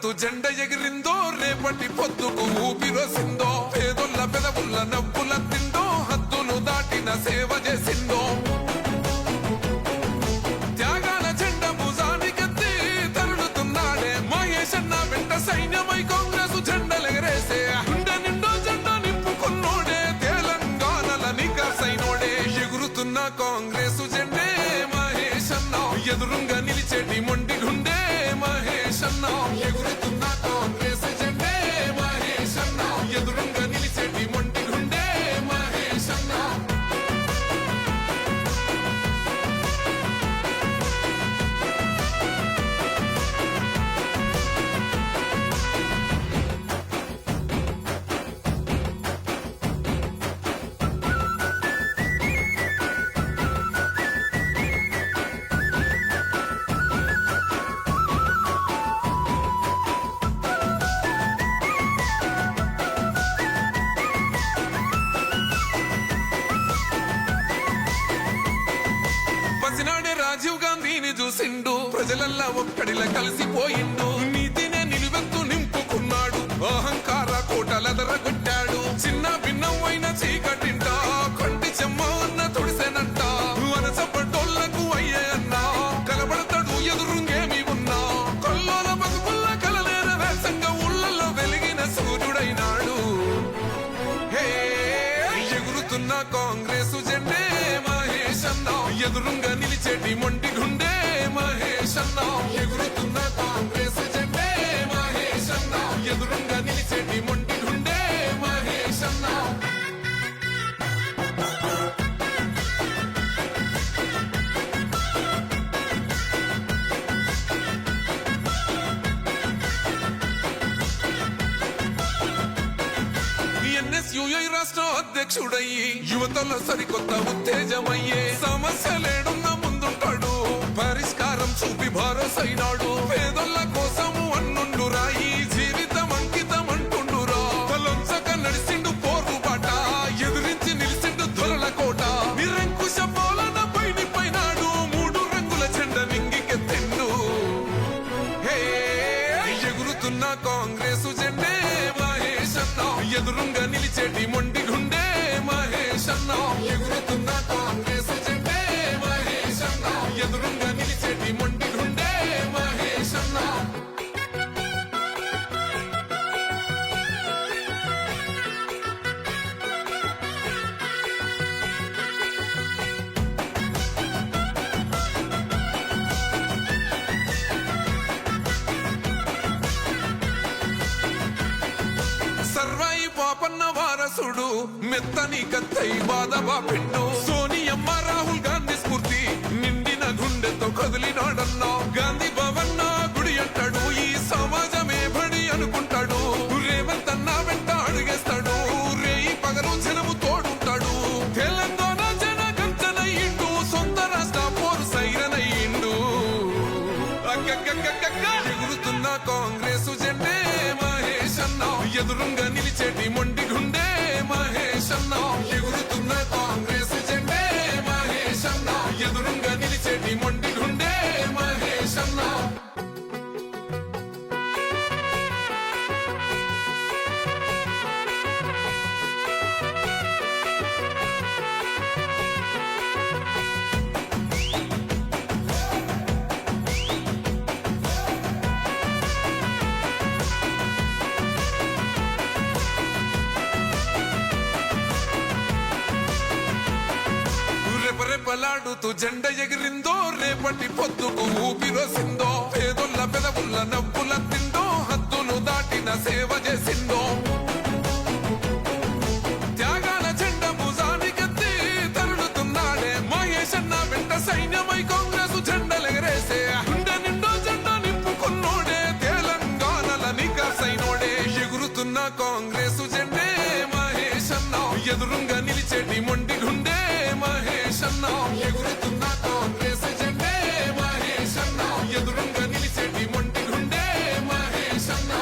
పెదవులాడుతూ జెండ ఎగిరిందో, రేపటి పొద్దుకు ఊపిరోసిందో, పేదొల్ల పెదవుల్ల నవ్వుల తిందో, హద్దులు దాటిన సేవ చేసిందో. త్యాగాల జెండ భుజానికెత్తి తరులుతున్నాడే మహేష్ అన్న వెంట సైన్యమై కాంగ్రెస్ జెండలెగరేసే. గుండె నిండో జెండా నింపుకున్నోడే, తెలంగాణల నికాసైనోడే. ఎగురుతున్న కాంగ్రెస్ జెండే మహేష్ అన్న, ఎదురుంగా నిలిచేటి మొండి గుండె మహేష్ అన్న. ఎగురుతున్న కాంగ్రెస్ జెండే మహేష్ అన్న, ఎదురుంగా నిలిచేటి మొండి గుండె మహేష్ అన్న. పసినాడే రాజీవ్ గాంధీని చూసిండు, ప్రజలల్లా ఒక్కడిలా కలిసిపోయిండు. నీతినే నిలువెత్తు నింపుకున్నాడు, అహంకార కోటలెదరగొట్టాడు. చిన్న భిన్నమైన చీకటింట కంటి చెమ్మ అన్న తొడిసెనంట. వనసపడ్డోళ్లకు అయ్యే అన్న కలబడతాడు ఎదురుంగేమి ఉన్నా. కొల్లోల బతుకుల్ల కలలేర వేసంగా ఊళ్ళల్లో వెలిగిన సూర్యుడైనాడు. హే ఎగురుతున్న కాంగ్రెసు జెండే మహేష్ అన్న, ఎదురుంగా నిలిచేటి మొండి గుండె మహేష్ అన్న. ఎగురుతున్న కాంగ్రెస్ జెండే మహేష్ అన్న, ఎదురుంగా నిలిచేటి మొండి గుండె మహేష్ అన్న. ఎన్ఎస్యుఐ రాష్ట్ర అధ్యక్షుడయ్యి యువతలో సరికొత్త ఉత్తేజమయ్యే. సమస్యలేడున్న ముందుంటాడు, పరిష్కారం చూపి భరోసైనాడు. పేదోళ్ళ కోసము అన్నుండు రాయి, జీవితం అంకితం అంటుండురా. తలొంచక నడిసిండు పోరుబాట, ఎదురించి నిలిచిండు దొరల కోట. నిరంకుశ పాలన పైనాడు, మూడు రంగుల జెండ నింగికెత్తిండు. హే ఎగురుతున్న కాంగ్రెసు జెండే మహేష్ అన్న, ఎదురుంగా నిలిచేటి మొండి గుండె మహేష్ అన్న. ఎగురుతున్న కాంగ్రెస్ జెండే మహేష్ అన్న, ఎదురుంగా నిలిచేటి మొండి గుండె మహేష్ అన్న. సర్వాయి పాపన్న వారసుడు, మెత్తని కత్తై బాధవా పిండు. సోనియమ్మ రాహుల్ గాంధీ స్ఫూర్తి, నిండిన గుండెతో కదిలినాడన్నా. గాంధీ భవన్న గుడి అంటాడు, ఈ సమాజమే బడి అనుకుంటాడు. రేవంత్ అన్న వెంట అడుగేస్తాడు, రేయి పగలు జనము తోడుంటాడు. తెలంగాణ జన గంటనయ్యిండు, సొంత రాష్ట్ర పోరు సైరనయ్యిండు. ఎగురుతున్న కాంగ్రెసు జెండే మహేష్ అన్న, ఎదురుంగా నిలిచేటి మొండి గుండె మహేష్ అన్న. ఎగురుతున్న కాంగ్రెస్ జెండే మహేష్ అన్న, ఎదురుంగా నిలిచేటి మొండి గుండె మహేష్ అన్న. రెపరెపలాడుతూ జెండ ఎగిరిందో, రేపటి పొద్దుకు ఊపిరోసిందో, పేదొల్ల పెదవుల్ల నవ్వుల తిందో, హద్దులు దాటిన సేవ చేసిందో. త్యాగాల జెండ భుజానికెత్తి తరులుతున్నాడే మహేష్ అన్న వెంట సైన్యమై కాంగ్రెస్ జెండలెగరేసే. గుండె నిండో జెండా నింపుకున్నోడే, తెలంగాణల నికాసైనోడే. ఎగురుతున్న కాంగ్రెస్ జెండే మహేష్ అన్న, ఎదురుంగా నిలిచేటి మొండి గుండె మహేష్ అన్న. ఎగురుతున్న కాంగ్రెస్ జెండే మహేష్ అన్న, ఎదురుంగా నిలిచేటి మొండి గుండె మహేష్ అన్న.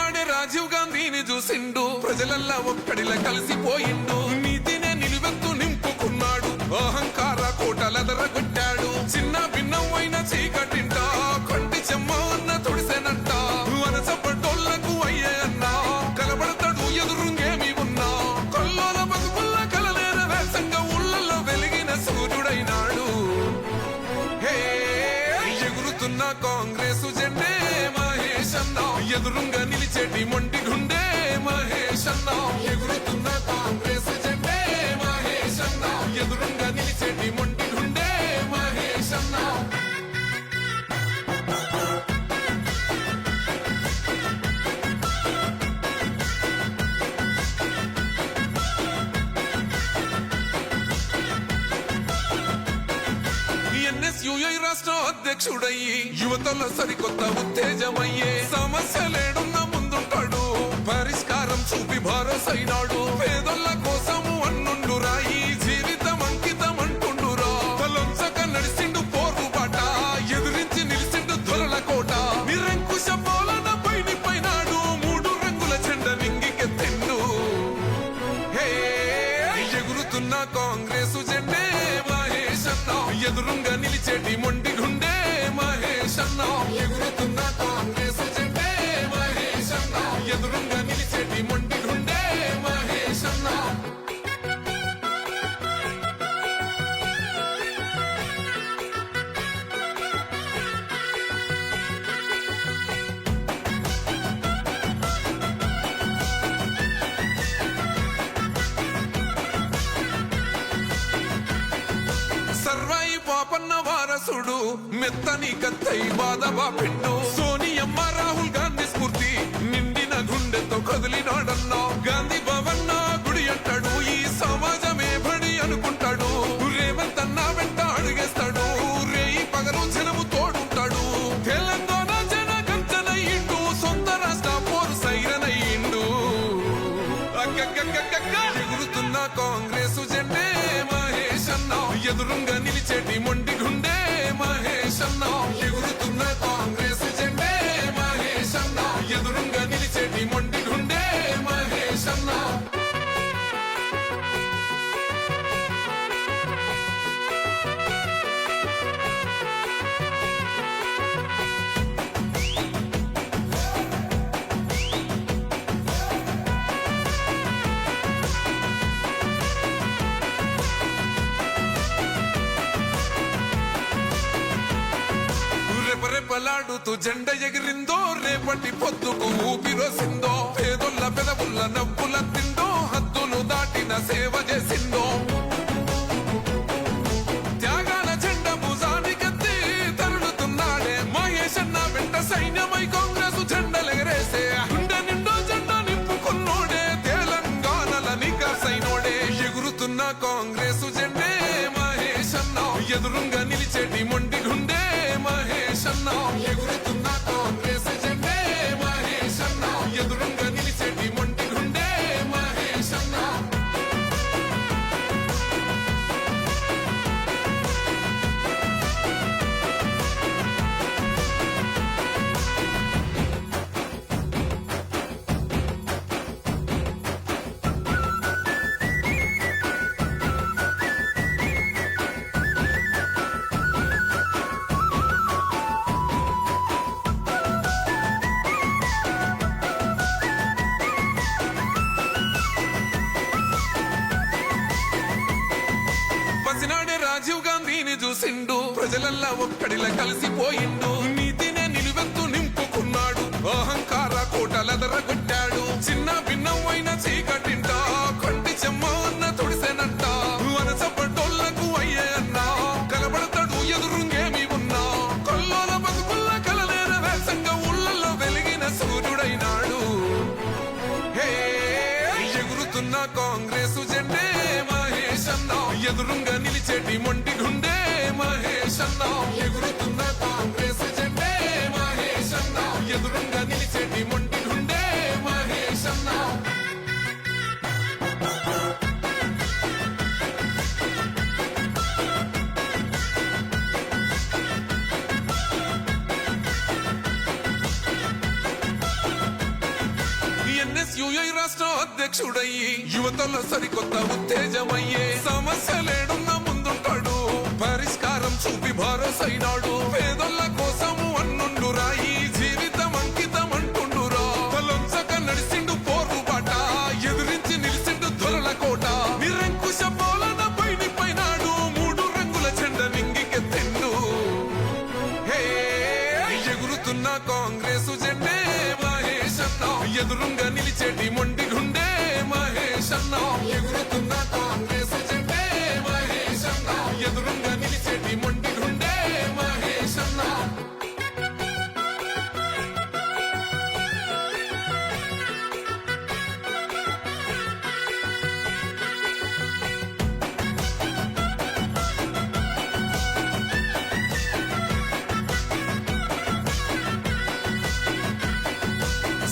పసినాడే రాజీవ్ గాంధీని చూసిండు, ప్రజలల్లా ఒక్కడిలా కలిసిపోయిండు. నీతినే నిలువెత్తు నింపుకున్నాడు, అహంకార కోటలెదరగొట్టాడు. చిన్న భిన్నమైన చీకటింట కంటి చెమ్మ అన్న తొడిసెనంట. వనసపడ్డోళ్లకు అయ్యే అన్న కలబడతాడు ఎదురుంగేమి ఉన్నా. కొల్లోల బతుకుల్ల కలలేర వేసంగా ఊళ్ళల్లో వెలిగిన సూర్యుడైనాడు. హే ఎగురుతున్న కాంగ్రెసు జెండే మహేష్ అన్న, ఎదురుంగా నిలిచేటి మొండి గుండె మహేష్ అన్న. ఎగురుతున్న కాంగ్రెసు జెండే మహేష్ అన్న, ఎదురుంగా నిలిచేటి మొండి గుండె మహేష్ అన్న. ఎన్ఎస్యుఐ రాష్ట్ర అధ్యక్షుడయ్యి యువతలో సరికొత్త ఉత్తేజమయ్యే. సమస్యలేడున్న ముందుంటాడు, పరిష్కారం చూపి భరోసైనాడు. పేదోళ్ళ కోసము అన్నుండు రాయి, జీవితం అంకితం అంటుండురా. తలొంచక నడిసిండు పోరుబాట, ఎదురించి నిలిచిండు దొరల కోట. నిరంకుశ పాలన పైనాడు, మూడు రంగుల జెండ నింగికెత్తిండు. హే ఎగురుతున్న కాంగ్రెసు జెండే మహేష్ అన్న, ఎదురుంగా నిలిచేటి మొండి గుండె మహేష్ అన్న. ఎగురుతున్న కాంగ్రెసు జెండే మహేష్ అన్న, ఎదురుంగా నిలిచేటి మొండి గుండె మహేష్ అన్న. సర్వాయి పాపన్న వారసుడు, మెత్తని కత్తై బాధవా పిండు. సోనియమ్మ రాహుల్ గాంధీ స్ఫూర్తి, నిండిన గుండెతో కదిలినాడన్నా. గాంధీ భవన్ గుడి అంటాడు, ఈ సమాజమే బడి అనుకుంటాడు. రేవంత్ అన్న వెంట అడుగేస్తాడు, రేయి పగలు జనము తోడుంటాడు. తెలంగాణ జన గంజనయ్యిండు, సొంత రాష్ట్ర పోరు సైరనయ్యిండు. ఎగురుతున్న కాంగ్రెసు జెండే మహేష్ అన్న, ఎదురుంగా నిలిచేటి మొండి గుండె మహేష్ అన్న. ఎగురుతున్న కాంగ్రెసు జెండే మహేష్ అన్న, ఎదురుంగా నిలిచేటి మొండి గుండె మహేష్ అన్న. రెపరెపలాడుతూ జెండ ఎగిరిందో, రేపటి పొద్దుకు ఊపిరోసిందో. పేదొల్ల పెదవుల్ల నవ్వుల తిందో, హద్దులు దాటిన సేవ చేసిందో. త్యాగాల జెండ భుజానికెత్తి తరులుతున్నాడే మహేష్ అన్న వెంట సైన్యమై కాంగ్రెసు జెండలెగరేసే. గుండె నిండో జెండ నింపుకున్నోడే, తెలంగాణల నికాసైనోడే. ఎగురుతున్న కాంగ్రెసు జెండే మహేష్ అన్న, ఎదురుంగా నిలిచేటి మొండి గుండె మహేష్ అన్న. ఎగురుతున్న కాంగ్రెసు జెండే మహేష్ అన్న, ఎదురుంగా నిలిచేటి మొండి గుండె మహేష్ అన్న. పసినాడే రాజీవ్ గాంధీని చూసిండు, ప్రజలల్లా ఒక్కడిలా కలిసిపోయిండు. నీతినే నిలువెత్తు నింపుకున్నాడు, అహంకార కోటలెదరగొట్టాడు. చిన్న భిన్నమైన చీకటింట కంటి చెమ్మ అన్న తొడిసెనంట. వనసపడ్డోళ్లకు అయ్యే అన్న కలబడతాడు ఎదురుంగేమి ఉన్నా. కొల్లోల బతుకుల్ల కలలేర వేసంగా ఊళ్ళల్లో వెలిగిన సూర్యుడైనాడు. హే ఎగురుతున్న కాంగ్రెసు జెండే మహేష్ అన్న, ఎదురుంగా నిలిచేటి మొండి గుండె మహేష్ అన్న. ఎగురుతున్న కాంగ్రెసు జెండే మహేష్ అన్న, ఎదురుంగా నిలిచేటి మొండి గుండె మహేష్ అన్న. ఎస్యుఐ రాష్ట్ర అధ్యక్షుడయ్యి యువతలో సరికొత్త ఉత్తేజమయ్యే సమస్యలేడున్న ముందుంటాడు పరిష్కారం చూపి భరోసైనాడు పేదోళ్ళ కోసము అన్నుండు రాయి జీవితం అంకితం అంటుండురా తలొంచక నడిసిండు పోరు బాట ఎదురించి నిలిసిండు దొరల కోట నిరంకుశ పాలన పైనాడు మూడు రంగుల జెండ నింగికెత్తిండు హే ఎగురుతున్న కాంగ్రెసు జెండే మహేష్ అన్న ఎదురుంగా నిలిచేటి మొండి గుండె మహేష్ అన్న ఎగురుతున్న కాంగ్రెసు జెండే మహేష్ అన్న ఎదురుంగా నిలిచేటి మొండి గుండె మహేష్ అన్న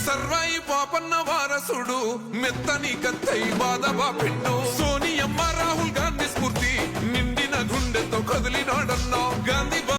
సర్వాయి పాపన్న వారసుడు మెత్తని కత్తై బాధవా పిండు సోనియమ్మ రాహుల్ గాంధీ స్ఫూర్తి నిండిన గుండెతో కదిలినాడన్నా